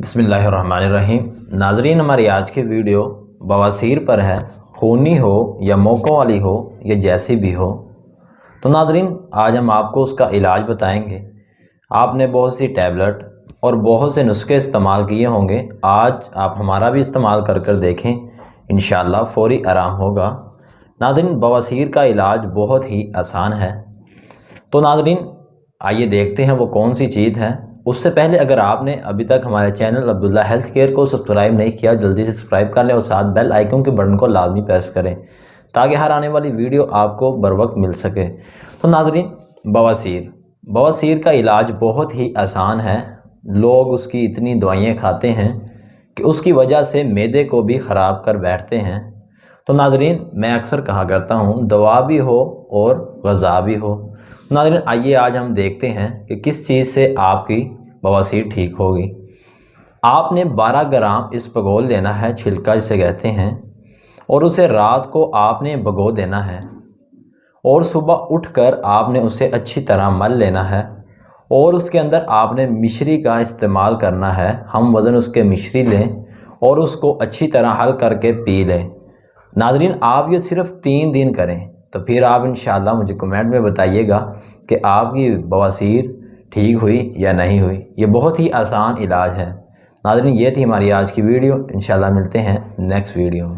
बिस्मिल्लाहिर्रहमानिर्रहीम। नाजरीन, हमारी आज की वीडियो बवासीर पर है। खूनी हो या मोकों वाली हो या जैसी भी हो, तो नाजरीन आज हम आपको उसका इलाज बताएंगे। आपने बहुत सी टैबलेट और बहुत से नुस्खे इस्तेमाल किए होंगे, आज आप हमारा भी इस्तेमाल कर कर देखें, इंशाअल्लाह फ़ौरी आराम होगा। नाजरीन, बवासीर का इलाज बहुत ही आसान है। तो नाजरीन आइए देखते हैं वो कौन सी चीज़ है। उससे पहले अगर आपने अभी तक हमारे चैनल अब्दुल्ला हेल्थ केयर को सब्सक्राइब नहीं किया, जल्दी से सब्सक्राइब कर लें और साथ बेल आइकन के बटन को लाजमी प्रेस करें ताकि हर आने वाली वीडियो आपको बर वक्त मिल सके। तो नाजरीन, बवासीर का इलाज बहुत ही आसान है। लोग उसकी इतनी दवाइयाँ खाते हैं कि उसकी वजह से मैदे को भी ख़राब कर बैठते हैं। तो नाजरीन, मैं अक्सर कहा करता हूँ, दवा भी हो और ग़ज़ा भी हो। नाज़रीन, आइए आज हम देखते हैं कि किस चीज़ से आपकी बवासीर ठीक होगी। आपने 12 ग्राम इसबगोल लेना है, छिलका जिसे कहते हैं, और उसे रात को आपने भगो देना है और सुबह उठकर आपने उसे अच्छी तरह मल लेना है और उसके अंदर आपने मिश्री का इस्तेमाल करना है। हम वज़न उसके मिश्री लें और उसको अच्छी तरह हल करके पी लें। नाज़रीन, आप ये सिर्फ़ 3 दिन करें, तो फिर आप इंशाअल्लाह मुझे कमेंट में बताइएगा कि आपकी बवासीर ठीक हुई या नहीं हुई। ये बहुत ही आसान इलाज है। नाज़रीन, ये थी हमारी आज की वीडियो। इंशाअल्लाह मिलते हैं नेक्स्ट वीडियो में।